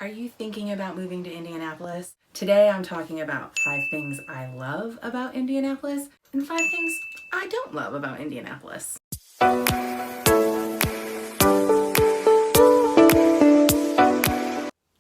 Are you thinking about moving to Indianapolis? Today I'm talking about 5 things I love about Indianapolis and 5 things I don't love about Indianapolis.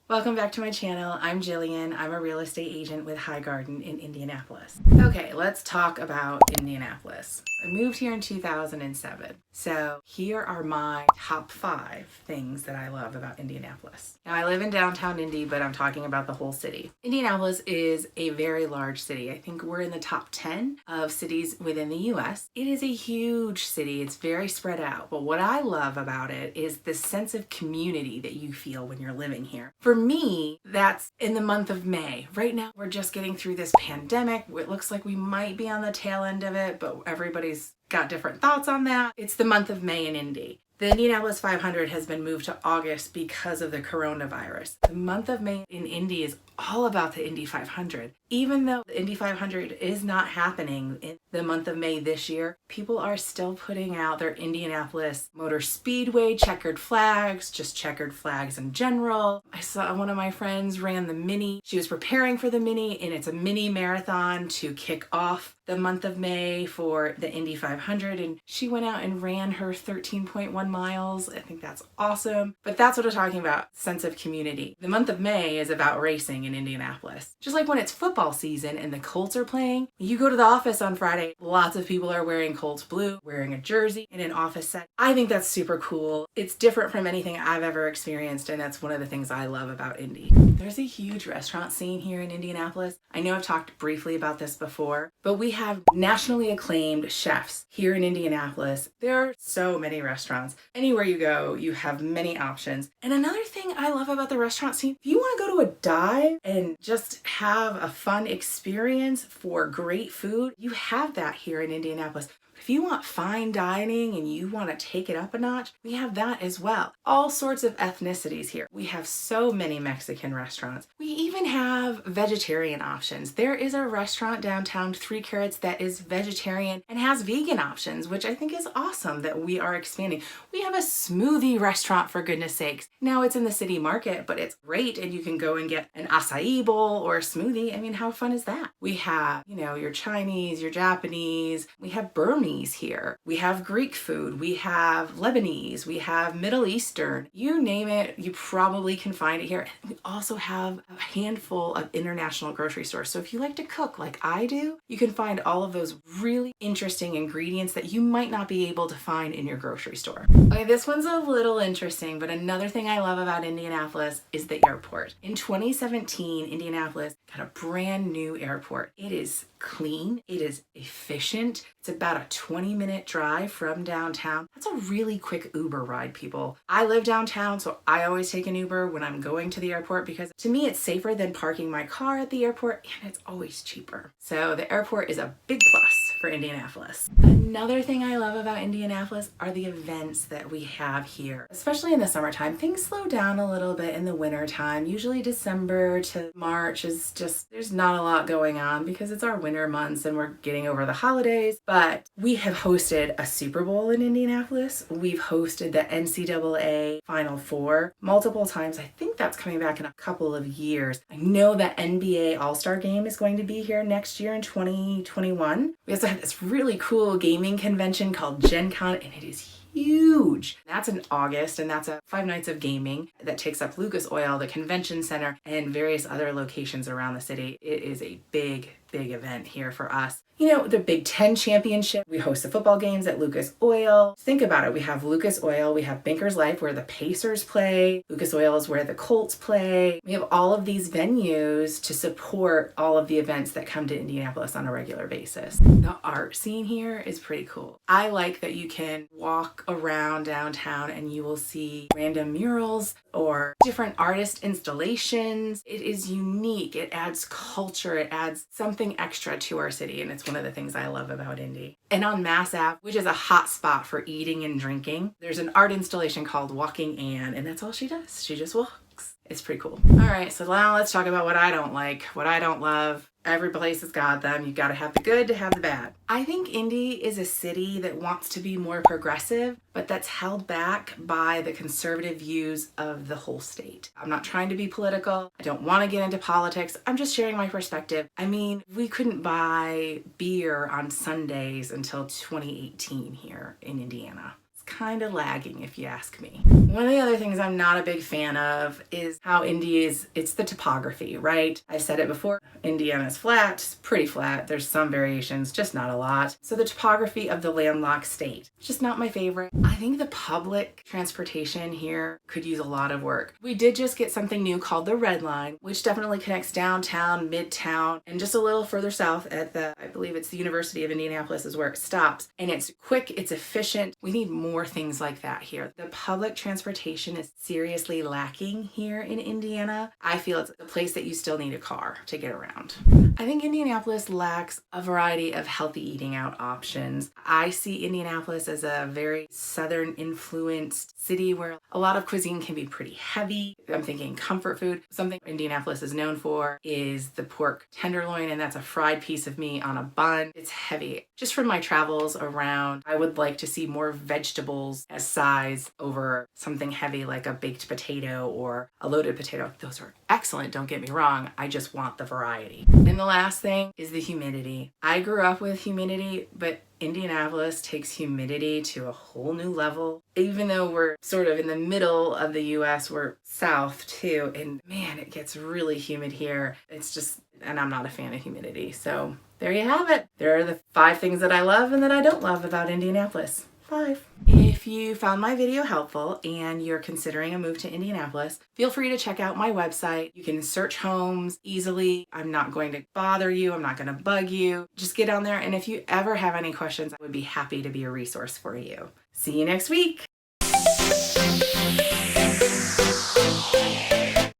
Welcome back to my channel. I'm Jillian. I'm a real estate agent with High Garden in Indianapolis. Okay, let's talk about Indianapolis. I moved here in 2007. So here are my top 5 things that I love about Indianapolis. Now I live in downtown Indy, but I'm talking about the whole city. Indianapolis is a very large city. I think we're in the top 10 of cities within the US. It is a huge city. It's very spread out. But what I love about it is the sense of community that you feel when you're living here. For me, that's in the month of May. Right now, we're just getting through this pandemic. It looks like we might be on the tail end of it, but everybody's got different thoughts on that. It's the month of May in Indy. The Indianapolis 500 has been moved to August because of the coronavirus. The month of May in Indy is all about the Indy 500. Even though the Indy 500 is not happening in the month of May this year, people are still putting out their Indianapolis Motor Speedway checkered flags, just checkered flags in general. I saw one of my friends ran the mini. She was preparing for the mini, and it's a mini marathon to kick off the month of May for the Indy 500, and she went out and ran her 13.1 miles. I think that's awesome. But that's what I'm talking about, sense of community. The month of May is about racing in Indianapolis. Just like when it's football season and the Colts are playing, you go to the office on Friday, lots of people are wearing Colts blue, wearing a jersey in an office set. I think that's super cool. It's different from anything I've ever experienced, and that's one of the things I love about Indy. There's a huge restaurant scene here in Indianapolis. I know I've talked briefly about this before, but we have nationally acclaimed chefs here in Indianapolis. There are so many restaurants. Anywhere you go, you have many options. And another thing I love about the restaurant scene, if you want to go to a dive and just have a fun experience for great food, you have that here in Indianapolis. If you want fine dining and you want to take it up a notch, we have that as well. All sorts of ethnicities here. We have so many Mexican restaurants. We even have vegetarian options. There is a restaurant downtown, 3 Carrots, that is vegetarian and has vegan options, which I think is awesome that we are expanding. We have a smoothie restaurant, for goodness sakes. Now it's in the city market, but it's great, and you can go and get an acai bowl or a smoothie. I mean, how fun is that? We have, your Chinese, your Japanese, we have Burmese here. We have Greek food, we have Lebanese, we have Middle Eastern. You name it, you probably can find it here. And we also have a handful of international grocery stores. So if you like to cook like I do, you can find all of those really interesting ingredients that you might not be able to find in your grocery store. Okay, this one's a little interesting, but another thing I love about Indianapolis is the airport. In 2017, Indianapolis got a brand new airport. It is clean, it is efficient. It's about a 20-minute drive from downtown. That's a really quick Uber ride, people. I live downtown, so I always take an Uber when I'm going to the airport because to me it's safer than parking my car at the airport, and it's always cheaper. So the airport is a big plus for Indianapolis. Another thing I love about Indianapolis are the events that we have here. Especially in the summertime, things slow down a little bit in the winter time. Usually December to March is just, there's not a lot going on because it's our winter months and we're getting over the holidays. But we have hosted a Super Bowl in Indianapolis. We've hosted the NCAA Final Four multiple times. I think that's coming back in a couple of years. I know the NBA All-Star Game is going to be here next year in 2021. We also have this really cool gaming convention called Gen Con, and it is huge. That's in August, and that's a 5 nights of gaming that takes up Lucas Oil, the convention center, and various other locations around the city. It is a big event here for us. The Big Ten Championship, we host the football games at Lucas Oil. Think about it. We have Lucas Oil, we have Bankers Life where the Pacers play. Lucas Oil is where the Colts play. We have all of these venues to support all of the events that come to Indianapolis on a regular basis. The art scene here is pretty cool. I like that you can walk around downtown and you will see random murals or different artist installations. It is unique. It adds culture. It adds something extra to our city, and it's one of the things I love about Indy. And on Mass Ave, which is a hot spot for eating and drinking, there's an art installation called Walking Anne, and that's all she does. She just walks. It's pretty cool. All right, so now let's talk about what I don't like, what I don't love. Every place has got them. You've got to have the good to have the bad. I think Indy is a city that wants to be more progressive, but that's held back by the conservative views of the whole state. I'm not trying to be political. I don't want to get into politics. I'm just sharing my perspective. I mean, we couldn't buy beer on Sundays until 2018 here in Indiana. Kind of lagging if you ask me. One of the other things I'm not a big fan of is how Indy is, it's the topography, right? I've said it before, Indiana's flat, it's pretty flat. There's some variations, just not a lot. So the topography of the landlocked state, just not my favorite. I think the public transportation here could use a lot of work. We did just get something new called the Red Line, which definitely connects downtown, midtown, and just a little further south at I believe it's the University of Indianapolis is where it stops. And it's quick, it's efficient. We need more things like that here. The public transportation is seriously lacking here in Indiana. I feel it's a place that you still need a car to get around. I think Indianapolis lacks a variety of healthy eating out options. I see Indianapolis as a very southern influenced city where a lot of cuisine can be pretty heavy. I'm thinking comfort food. Something Indianapolis is known for is the pork tenderloin, and that's a fried piece of meat on a bun. It's heavy. Just from my travels around, I would like to see more vegetables as sides over something heavy like a baked potato or a loaded potato. Those are excellent, don't get me wrong. I just want the variety. And the last thing is the humidity. I grew up with humidity, but Indianapolis takes humidity to a whole new level. Even though we're sort of in the middle of the US, we're south too. And man, it gets really humid here. It's just, and I'm not a fan of humidity. So there you have it. There are the 5 things that I love and that I don't love about Indianapolis. 5. If you found my video helpful and you're considering a move to Indianapolis, feel free to check out my website. You can search homes easily. I'm not going to bother you. I'm not going to bug you. Just get on there. And if you ever have any questions, I would be happy to be a resource for you. See you next week.